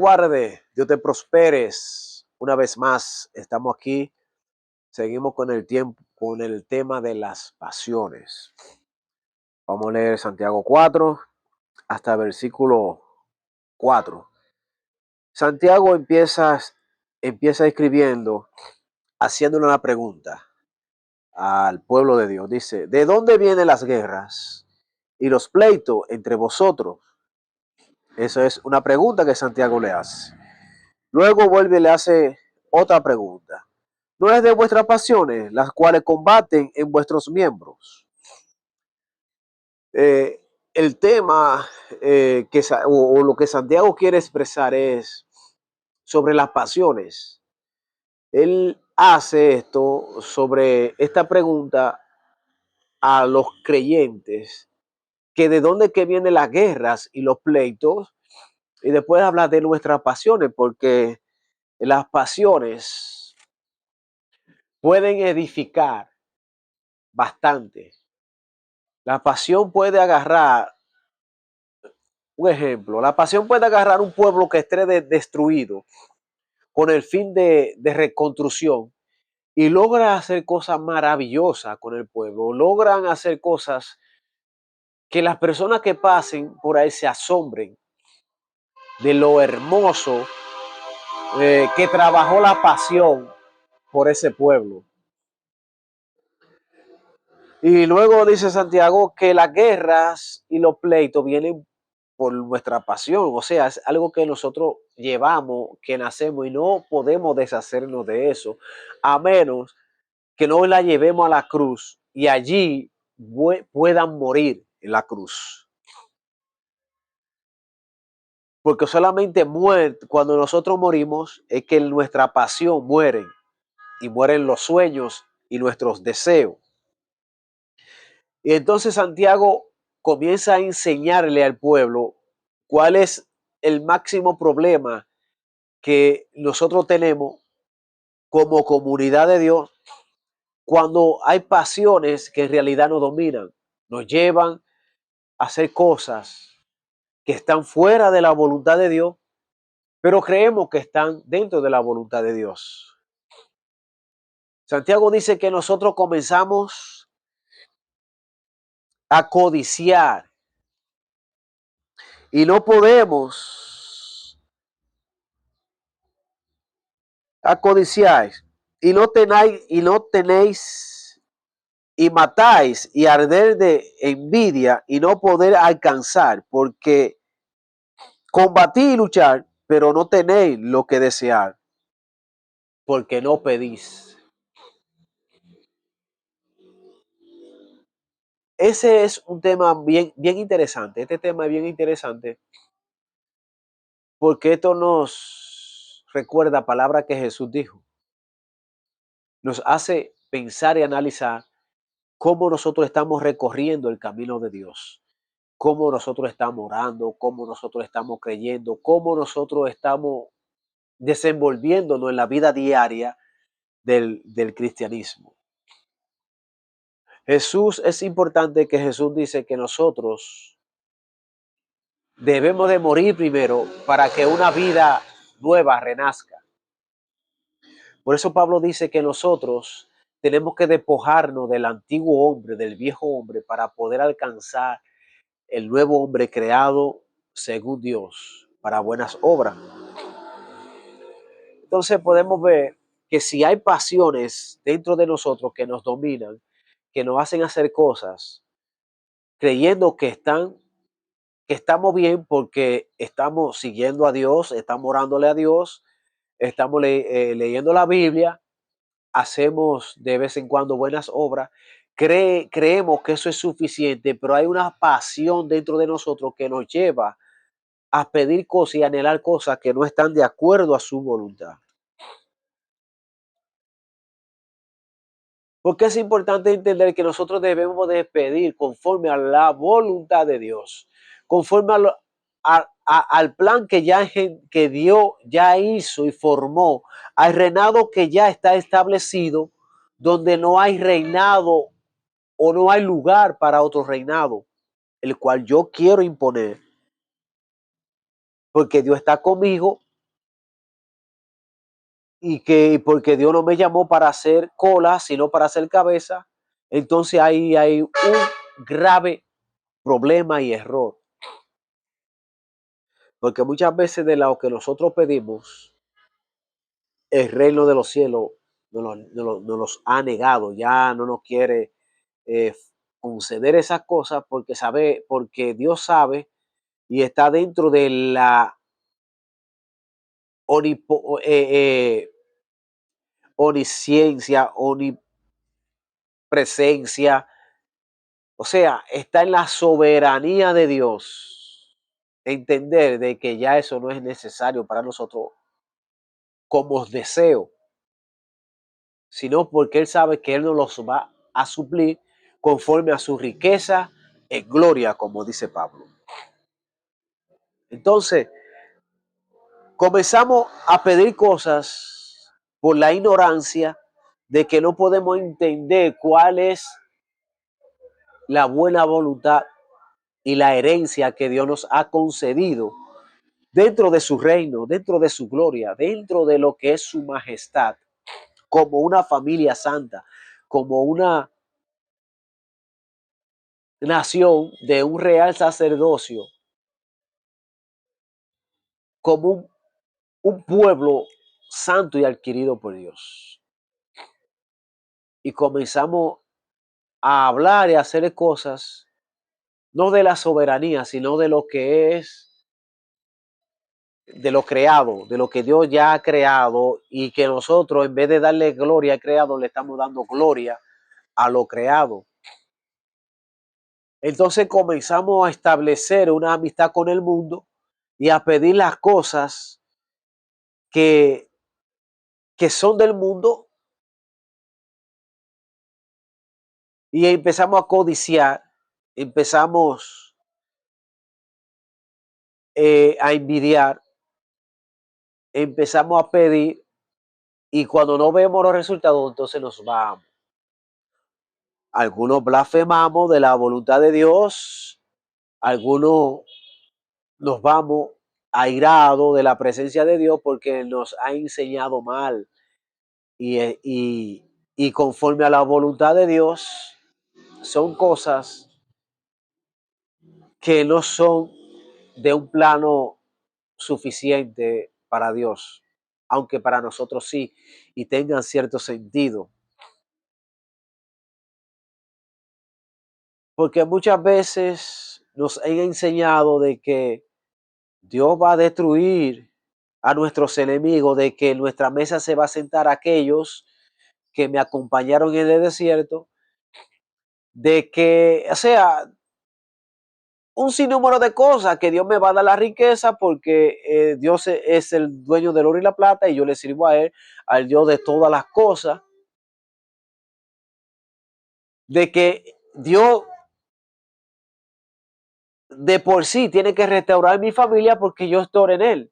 guarde, Dios te prosperes. Una vez más, estamos aquí. Seguimos con el tiempo, con el tema de las pasiones. Vamos a leer Santiago 4 hasta versículo 4. Santiago empieza escribiendo, haciéndole una pregunta al pueblo de Dios. Dice, ¿de dónde vienen las guerras y los pleitos entre vosotros? Esa es una pregunta que Santiago le hace. Luego vuelve y le hace otra pregunta. ¿No es de vuestras pasiones las cuales combaten en vuestros miembros? El tema o lo que Santiago quiere expresar es sobre las pasiones. Él hace esto sobre esta pregunta a los creyentes, que de dónde que vienen las guerras y los pleitos, y después habla de nuestras pasiones, porque las pasiones pueden edificar bastante. La pasión puede agarrar, un ejemplo, la pasión puede agarrar un pueblo que esté destruido con el fin de reconstrucción y logra hacer cosas maravillosas con el pueblo, logran hacer cosas que las personas que pasen por ahí se asombren de lo hermoso que trabajó la pasión por ese pueblo. Y luego dice Santiago que las guerras y los pleitos vienen por nuestra pasión, o sea, es algo que nosotros llevamos, que nacemos y no podemos deshacernos de eso, a menos que no la llevemos a la cruz y allí puedan morir en la cruz. Porque solamente cuando nosotros morimos es que nuestra pasión muere y mueren los sueños y nuestros deseos. Y entonces Santiago comienza a enseñarle al pueblo cuál es el máximo problema que nosotros tenemos como comunidad de Dios cuando hay pasiones que en realidad nos dominan, nos llevan a hacer cosas que están fuera de la voluntad de Dios, pero creemos que están dentro de la voluntad de Dios. Santiago dice que nosotros comenzamos a codiciar y no podemos a codiciar y no tenéis y matáis y arder de envidia y no poder alcanzar, porque combatí y luchar, pero no tenéis lo que desear, porque no pedís. Ese es un tema bien interesante. Este tema es bien interesante porque esto nos recuerda palabras que Jesús dijo. Nos hace pensar y analizar cómo nosotros estamos recorriendo el camino de Dios, cómo nosotros estamos orando, cómo nosotros estamos creyendo, cómo nosotros estamos desenvolviéndonos en la vida diaria del cristianismo. Es importante que Jesús dice que nosotros debemos de morir primero para que una vida nueva renazca. Por eso Pablo dice que nosotros tenemos que despojarnos del antiguo hombre, del viejo hombre, para poder alcanzar el nuevo hombre creado según Dios para buenas obras. Entonces podemos ver que si hay pasiones dentro de nosotros que nos dominan, que nos hacen hacer cosas creyendo que estamos bien porque estamos siguiendo a Dios, estamos orándole a Dios, estamos leyendo la Biblia, hacemos de vez en cuando buenas obras, creemos que eso es suficiente, pero hay una pasión dentro de nosotros que nos lleva a pedir cosas y anhelar cosas que no están de acuerdo a su voluntad. Porque es importante entender que nosotros debemos de pedir conforme a la voluntad de Dios, conforme al plan que Dios ya hizo y formó, al reinado que ya está establecido, donde no hay reinado o no hay lugar para otro reinado, el cual yo quiero imponer, porque Dios está conmigo y que porque Dios no me llamó para hacer cola, sino para hacer cabeza, entonces ahí hay un grave problema y error. Porque muchas veces de lo que nosotros pedimos, el reino de los cielos nos los ha negado, ya no nos quiere eh, conceder esas cosas porque Dios sabe y está dentro de la onipo- eh, eh, onisciencia, omnipresencia, o sea, está en la soberanía de Dios. Entender de que ya eso no es necesario para nosotros como deseo, sino porque Él sabe que Él nos los va a suplir conforme a su riqueza en gloria, como dice Pablo. Entonces, comenzamos a pedir cosas por la ignorancia de que no podemos entender cuál es la buena voluntad y la herencia que Dios nos ha concedido dentro de su reino, dentro de su gloria, dentro de lo que es su majestad, como una familia santa, como una nación de un real sacerdocio, como un pueblo santo y adquirido por Dios. Y comenzamos a hablar y a hacer cosas, no de la soberanía, sino de lo que es, de lo creado, de lo que Dios ya ha creado y que nosotros en vez de darle gloria al creado, le estamos dando gloria a lo creado. Entonces comenzamos a establecer una amistad con el mundo y a pedir las cosas que, que son del mundo y empezamos a codiciar, empezamos a envidiar, empezamos a pedir y cuando no vemos los resultados, entonces nos vamos. Algunos blasfemamos de la voluntad de Dios, algunos nos vamos airados de la presencia de Dios porque nos ha enseñado mal y conforme a la voluntad de Dios son cosas que no son de un plano suficiente para Dios, aunque para nosotros sí, y tengan cierto sentido. Porque muchas veces nos han enseñado de que Dios va a destruir a nuestros enemigos, de que en nuestra mesa se va a sentar aquellos que me acompañaron en el desierto, de que, o sea, un sinnúmero de cosas, que Dios me va a dar la riqueza porque Dios es el dueño del oro y la plata y yo le sirvo a Él, al Dios de todas las cosas, de que Dios de por sí tiene que restaurar mi familia porque yo estoy en Él,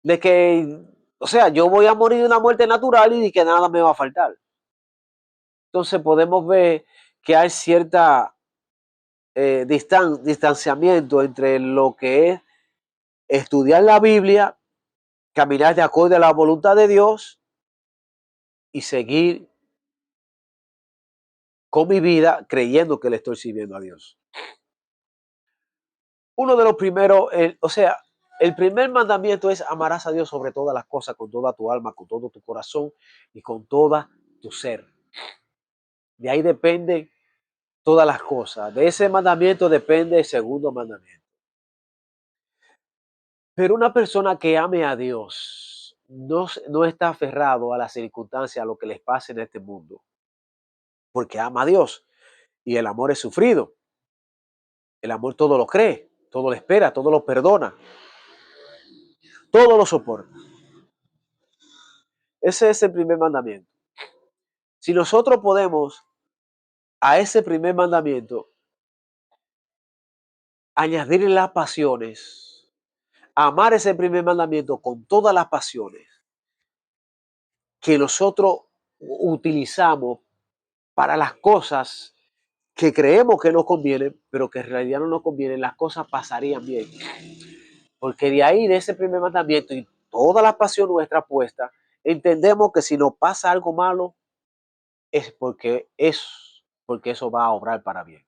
de que, o sea, yo voy a morir de una muerte natural y de que nada me va a faltar. Entonces podemos ver que hay cierta distanciamiento entre lo que es estudiar la Biblia, caminar de acuerdo a la voluntad de Dios y seguir con mi vida creyendo que le estoy sirviendo a Dios. Uno de los primeros, o sea, el primer mandamiento es amarás a Dios sobre todas las cosas, con toda tu alma, con todo tu corazón y con toda tu ser. De ahí dependen todas las cosas. De ese mandamiento depende el segundo mandamiento. Pero una persona que ame a Dios no está aferrado a las circunstancias, a lo que les pase en este mundo, porque ama a Dios y el amor es sufrido. El amor todo lo cree, todo lo espera, todo lo perdona, todo lo soporta. Ese es el primer mandamiento. Si nosotros podemos a ese primer mandamiento añadir las pasiones, amar ese primer mandamiento con todas las pasiones que nosotros utilizamos para las cosas que creemos que nos convienen, pero que en realidad no nos convienen, las cosas pasarían bien. Porque de ahí, de ese primer mandamiento y toda la pasión nuestra puesta, entendemos que si nos pasa algo malo, es porque eso va a obrar para bien.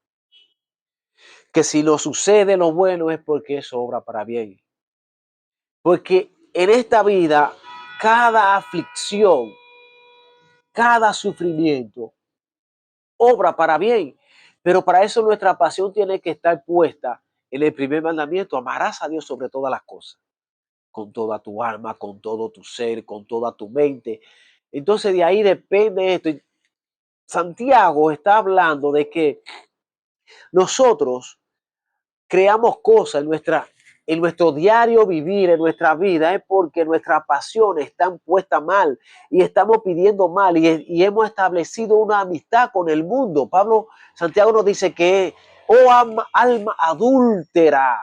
Que si nos sucede lo bueno es porque eso obra para bien. Porque en esta vida, cada aflicción, cada sufrimiento, obra para bien. Pero para eso nuestra pasión tiene que estar puesta en el primer mandamiento: amarás a Dios sobre todas las cosas, con toda tu alma, con todo tu ser, con toda tu mente. Entonces de ahí depende esto. Santiago está hablando de que nosotros creamos cosas en nuestro diario vivir, en nuestra vida, es porque nuestras pasiones están puestas mal y estamos pidiendo mal y hemos establecido una amistad con el mundo. Santiago nos dice que, oh alma adúltera,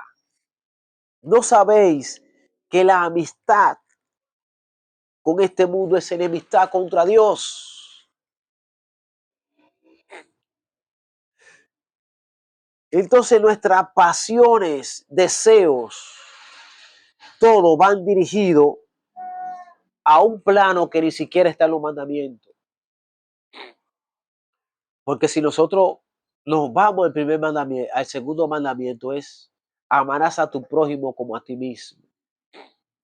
¿no sabéis que la amistad con este mundo es enemistad contra Dios? Entonces nuestras pasiones, deseos, todo van dirigidos a un plano que ni siquiera está en los mandamientos. Porque si nosotros nos vamos al primer mandamiento, al segundo mandamiento es: amarás a tu prójimo como a ti mismo.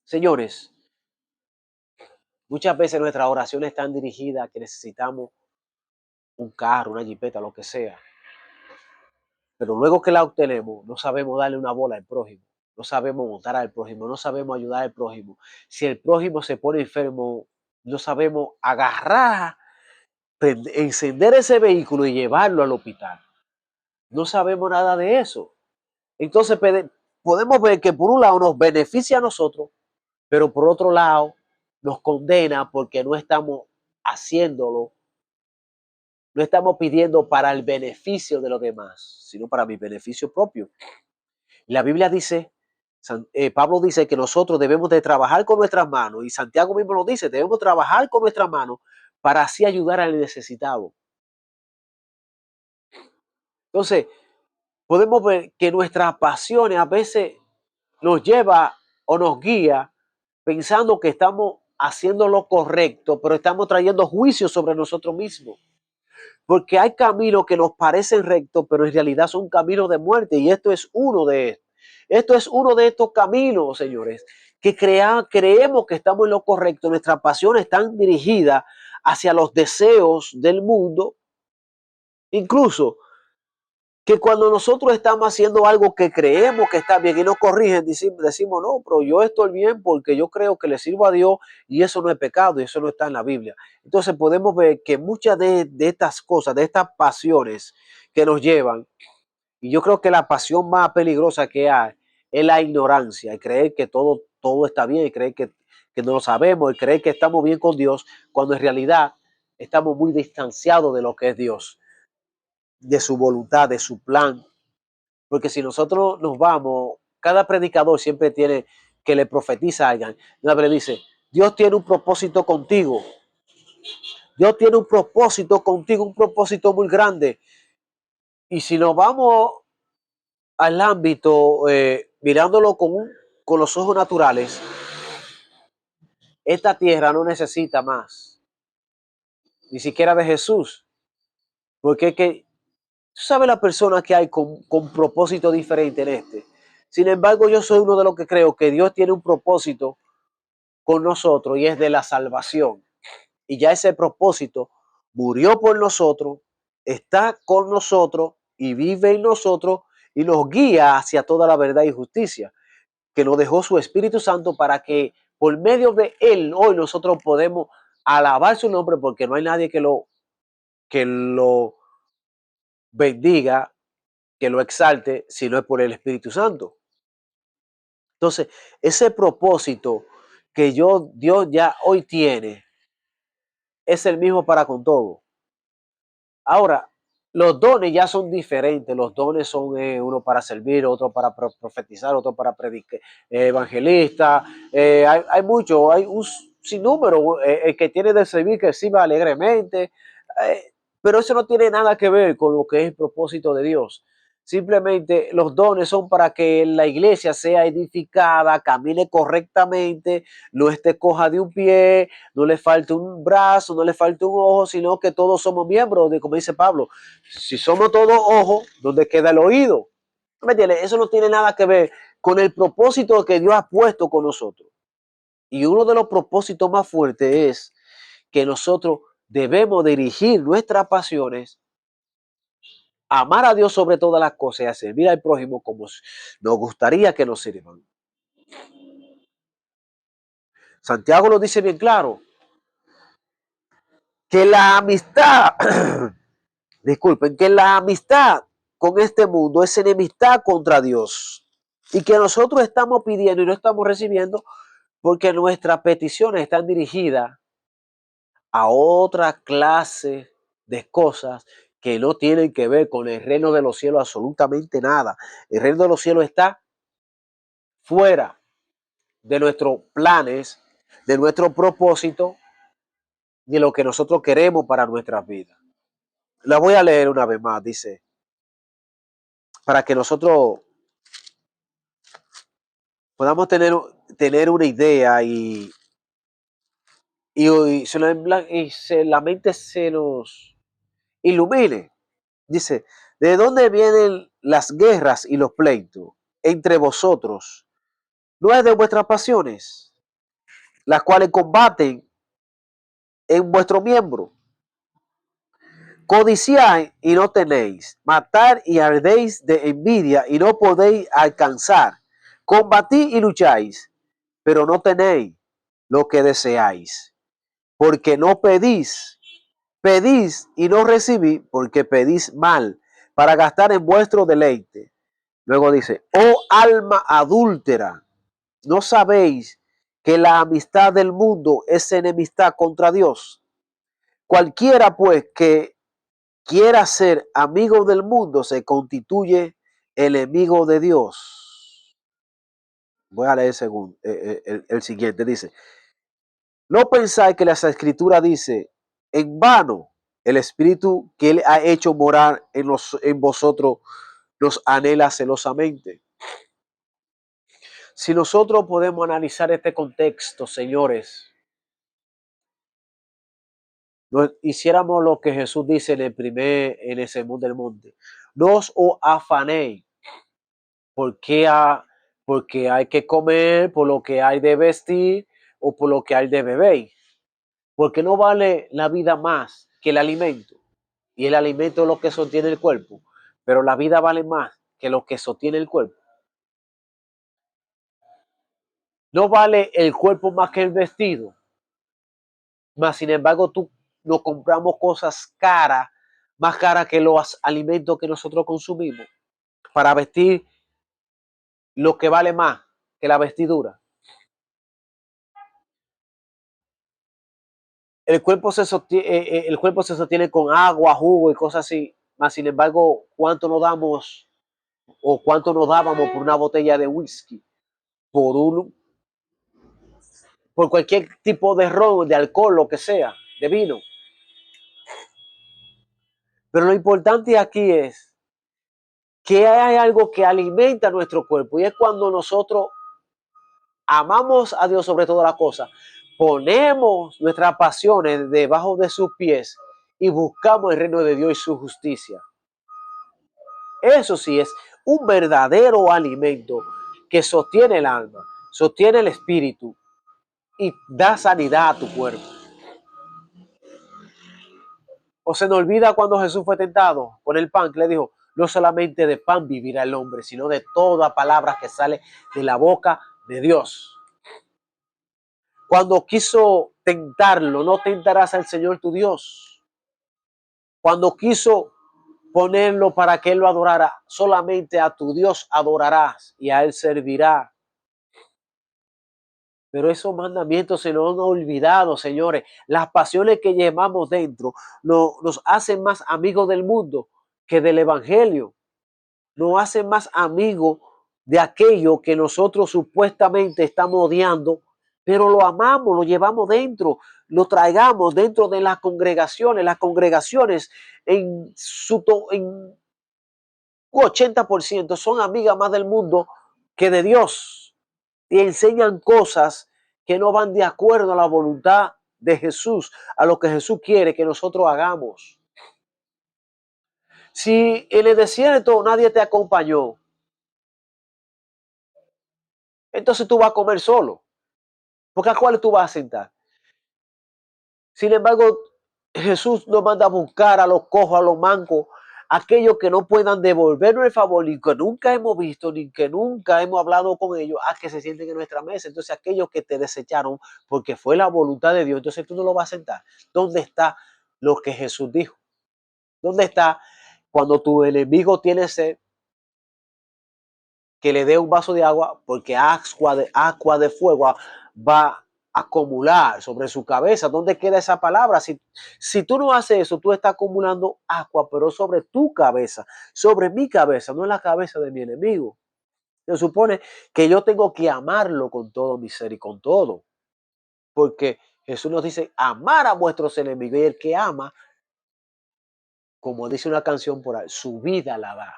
Señores, muchas veces nuestras oraciones están dirigidas a que necesitamos un carro, una jipeta, lo que sea. Pero luego que la obtenemos, no sabemos darle una bola al prójimo, no sabemos montar al prójimo, no sabemos ayudar al prójimo. Si el prójimo se pone enfermo, no sabemos agarrar, encender ese vehículo y llevarlo al hospital. No sabemos nada de eso. Entonces podemos ver que por un lado nos beneficia a nosotros, pero por otro lado nos condena porque no estamos haciéndolo, no estamos pidiendo para el beneficio de los demás, sino para mi beneficio propio. La Biblia dice, Pablo dice que nosotros debemos de trabajar con nuestras manos, y Santiago mismo lo dice: debemos trabajar con nuestras manos para así ayudar al necesitado. Entonces, podemos ver que nuestras pasiones a veces nos lleva o nos guía pensando que estamos haciendo lo correcto, pero estamos trayendo juicio sobre nosotros mismos. Porque hay caminos que nos parecen rectos, pero en realidad son caminos de muerte, y esto es uno de estos. Esto es uno de estos caminos, señores, que creemos que estamos en lo correcto. Nuestras pasiones están dirigidas hacia los deseos del mundo. Incluso que cuando nosotros estamos haciendo algo que creemos que está bien y nos corrigen, decimos: no, pero yo estoy bien porque yo creo que le sirvo a Dios y eso no es pecado y eso no está en la Biblia. Entonces podemos ver que muchas de estas cosas, de estas pasiones que nos llevan, y yo creo que la pasión más peligrosa que hay es la ignorancia, y creer que todo está bien, y creer que no lo sabemos, y creer que estamos bien con Dios, cuando en realidad estamos muy distanciados de lo que es Dios, de su voluntad, de su plan. Porque si nosotros nos vamos, cada predicador siempre tiene que le profetiza a alguien. Una vez le dice: Dios tiene un propósito contigo. Dios tiene un propósito contigo, un propósito muy grande. Y si nos vamos al ámbito, mirándolo con los ojos naturales, esta tierra no necesita más, ni siquiera de Jesús. Porque es que, tú sabes la persona que hay con propósito diferente en este. Sin embargo, yo soy uno de los que creo que Dios tiene un propósito con nosotros, y es de la salvación. Y ya ese propósito murió por nosotros, está con nosotros y vive en nosotros y nos guía hacia toda la verdad y justicia, que nos dejó su Espíritu Santo para que por medio de él hoy nosotros podemos alabar su nombre, porque no hay nadie que lo bendiga, que lo exalte, si no es por el Espíritu Santo. Entonces, ese propósito que Dios ya hoy tiene es el mismo para con todo. Ahora, los dones ya son diferentes. Los dones son uno para servir, otro para profetizar, otro para predicar, evangelista. Hay mucho, hay un sinnúmero. El que tiene de servir, que sirva alegremente. Pero eso no tiene nada que ver con lo que es el propósito de Dios. Simplemente los dones son para que la iglesia sea edificada, camine correctamente, no esté coja de un pie, no le falte un brazo, no le falte un ojo, sino que todos somos miembros de, como dice Pablo, si somos todos ojos, ¿dónde queda el oído? ¿Me entiendes? Eso no tiene nada que ver con el propósito que Dios ha puesto con nosotros. Y uno de los propósitos más fuertes es que nosotros debemos dirigir nuestras pasiones, amar a Dios sobre todas las cosas y a servir al prójimo como nos gustaría que nos sirvan. Santiago lo dice bien claro, que la amistad, disculpen, que la amistad con este mundo es enemistad contra Dios. Y que nosotros estamos pidiendo y no estamos recibiendo porque nuestras peticiones están dirigidas a otra clase de cosas que no tienen que ver con el reino de los cielos absolutamente nada. El reino de los cielos está fuera de nuestros planes, de nuestro propósito, de lo que nosotros queremos para nuestras vidas. La voy a leer una vez más, dice, para que nosotros podamos tener una idea y la mente se nos ilumine. Dice, ¿de dónde vienen las guerras y los pleitos entre vosotros? ¿No es de vuestras pasiones, las cuales combaten en vuestro miembro? Codiciáis y no tenéis, matar y ardéis de envidia y no podéis alcanzar. Combatís y lucháis, pero no tenéis lo que deseáis, porque no pedís. Pedís y no recibís, porque pedís mal, para gastar en vuestro deleite. Luego dice, oh alma adúltera, ¿no sabéis que la amistad del mundo es enemistad contra Dios? Cualquiera pues que quiera ser amigo del mundo se constituye enemigo de Dios. Voy a leer el siguiente. Dice, no pensáis que las escrituras dice, en vano el espíritu que él ha hecho morar en vosotros nos anhela celosamente. Si nosotros podemos analizar este contexto, señores, hiciéramos lo que Jesús dice en el sermón del monte. No os afanéis porque, porque hay que comer, por lo que hay de vestir o por lo que hay de beber. Porque no vale la vida más que el alimento. Y el alimento es lo que sostiene el cuerpo. Pero la vida vale más que lo que sostiene el cuerpo. No vale el cuerpo más que el vestido. Mas, sin embargo, nos compramos cosas caras, más caras que los alimentos que nosotros consumimos, para vestir lo que vale más que la vestidura. El cuerpo se sostiene con agua, jugo y cosas así. Mas, sin embargo, ¿cuánto nos damos o cuánto nos dábamos por una botella de whisky? Por por cualquier tipo de ron, de alcohol, lo que sea, de vino. Pero lo importante aquí es que hay algo que alimenta nuestro cuerpo y es cuando nosotros amamos a Dios sobre todas las cosas, ponemos nuestras pasiones debajo de sus pies y buscamos el reino de Dios y su justicia. Eso sí es un verdadero alimento que sostiene el alma, sostiene el espíritu y da sanidad a tu cuerpo. O se nos olvida cuando Jesús fue tentado con el pan, que le dijo, no solamente de pan vivirá el hombre, sino de toda palabra que sale de la boca de Dios. Cuando quiso tentarlo, no tentarás al Señor tu Dios. Cuando quiso ponerlo para que él lo adorara, solamente a tu Dios adorarás y a él servirá. Pero esos mandamientos se nos han olvidado, señores. Las pasiones que llevamos dentro nos hacen más amigos del mundo que del evangelio. Nos hacen más amigos de aquello que nosotros supuestamente estamos odiando, pero lo amamos, lo llevamos dentro, lo traigamos dentro de las congregaciones. Las congregaciones en un 80% son amigas más del mundo que de Dios y enseñan cosas que no van de acuerdo a la voluntad de Jesús, a lo que Jesús quiere que nosotros hagamos. Si en el desierto nadie te acompañó, entonces tú vas a comer solo, porque ¿a cuál tú vas a sentar? Sin embargo, Jesús nos manda a buscar a los cojos, a los mancos, aquellos que no puedan devolvernos el favor, ni que nunca hemos visto, ni que nunca hemos hablado con ellos, a que se sienten en nuestra mesa. Entonces, aquellos que te desecharon porque fue la voluntad de Dios, entonces tú no lo vas a sentar. ¿Dónde está lo que Jesús dijo? ¿Dónde está cuando tu enemigo tiene sed, que le dé un vaso de agua, porque agua de fuego va a acumular sobre su cabeza? ¿Dónde queda esa palabra? Si tú no haces eso, tú estás acumulando agua, pero sobre tu cabeza, sobre mi cabeza, no en la cabeza de mi enemigo. Se supone que yo tengo que amarlo con todo mi ser y con todo, porque Jesús nos dice amar a vuestros enemigos, y el que ama, como dice una canción por ahí, su vida la da.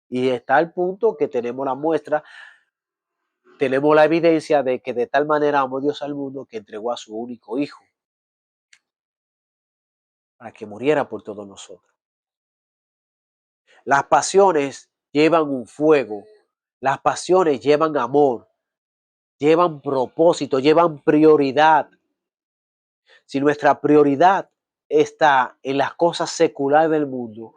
Y está al punto que tenemos la muestra, tenemos la evidencia de que de tal manera amó Dios al mundo que entregó a su único hijo para que muriera por todos nosotros. Las pasiones llevan un fuego, las pasiones llevan amor, llevan propósito, llevan prioridad. Si nuestra prioridad está en las cosas seculares del mundo,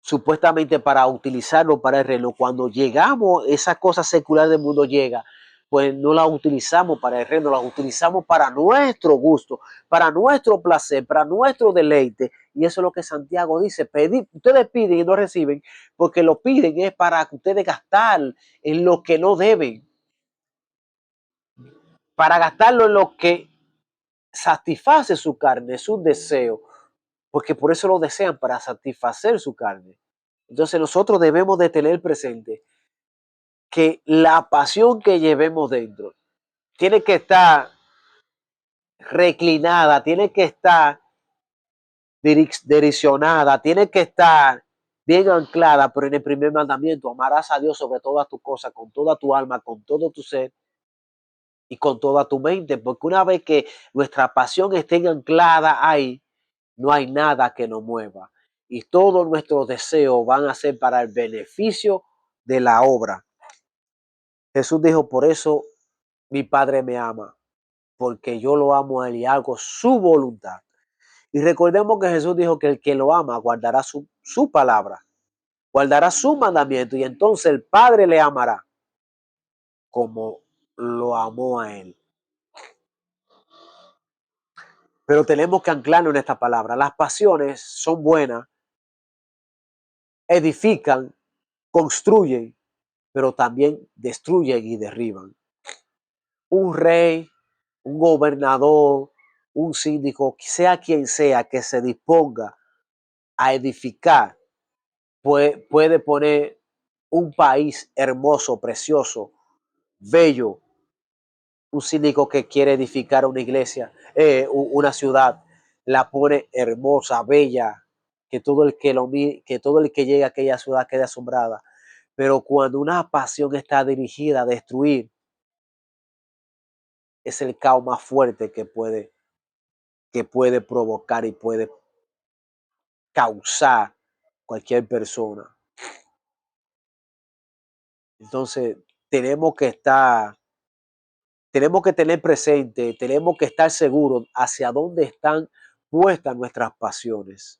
supuestamente para utilizarlo para el reino, cuando llegamos, esa cosa secular del mundo llega, pues no la utilizamos para el reino, la utilizamos para nuestro gusto, para nuestro placer, para nuestro deleite. Y eso es lo que Santiago dice: ustedes piden y no reciben, porque lo piden es para que ustedes gastar en lo que no deben, para gastarlo en lo que satisface su carne, su deseo, porque por eso lo desean, para satisfacer su carne. Entonces nosotros debemos de tener presente que la pasión que llevemos dentro tiene que estar reclinada, tiene que estar direccionada, tiene que estar bien anclada, pero en el primer mandamiento: amarás a Dios sobre todas tus cosas, con toda tu alma, con todo tu ser y con toda tu mente, porque una vez que nuestra pasión esté anclada ahí, no hay nada que nos mueva, y todos nuestros deseos van a ser para el beneficio de la obra. Jesús dijo: por eso mi Padre me ama, porque yo lo amo a él y hago su voluntad. Y recordemos que Jesús dijo que el que lo ama guardará su palabra, guardará su mandamiento, y entonces el Padre le amará como lo amó a él. Pero tenemos que anclarnos en esta palabra. Las pasiones son buenas, edifican, construyen, pero también destruyen y derriban. Un rey, un gobernador, un síndico, sea quien sea que se disponga a edificar, puede poner un país hermoso, precioso, bello. Un síndico que quiere edificar una iglesia, una ciudad, la pone hermosa, bella, que todo el que llegue a aquella ciudad quede asombrada. Pero cuando una pasión está dirigida a destruir, es el caos más fuerte que puede provocar y puede causar cualquier persona. Entonces, tenemos que estar, tenemos que tener presente, tenemos que estar seguros hacia dónde están puestas nuestras pasiones,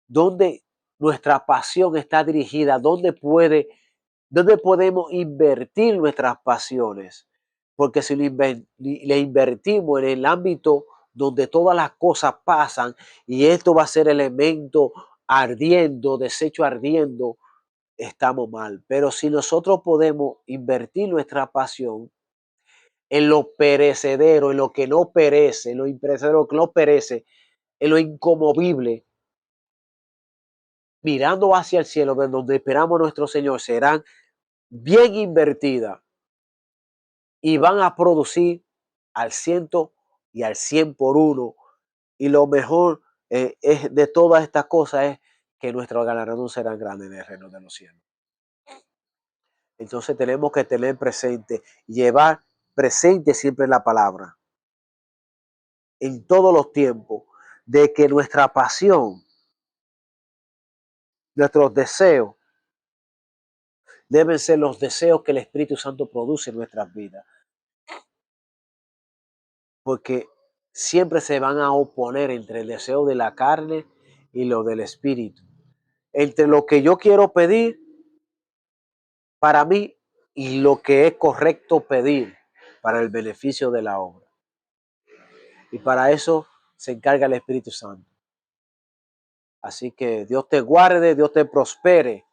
dónde nuestra pasión está dirigida, dónde podemos invertir nuestras pasiones. Porque si le invertimos en el ámbito donde todas las cosas pasan, y esto va a ser elemento ardiendo, desecho ardiendo, estamos mal. Pero si nosotros podemos invertir nuestra pasión en lo perecedero, en lo que no perece, en lo imperecedero que no perece, en lo incomovible, mirando hacia el cielo, donde esperamos a nuestro Señor, serán bien invertidas y van a producir al 100 y al 100 por uno. Y lo mejor es de todas estas cosas es que nuestro galardón será grande en el reino de los cielos. Entonces tenemos que tener presente, llevar presente siempre la palabra en todos los tiempos, de que nuestra pasión, nuestros deseos, deben ser los deseos que el Espíritu Santo produce en nuestras vidas. Porque siempre se van a oponer entre el deseo de la carne y lo del Espíritu. Entre lo que yo quiero pedir para mí y lo que es correcto pedir para el beneficio de la obra. Y para eso se encarga el Espíritu Santo. Así que Dios te guarde, Dios te prospere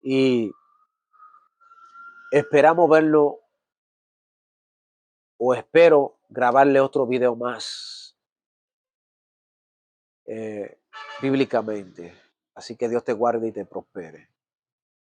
y esperamos verlo o espero grabarle otro video más eh, bíblicamente. Así que Dios te guarde y te prospere.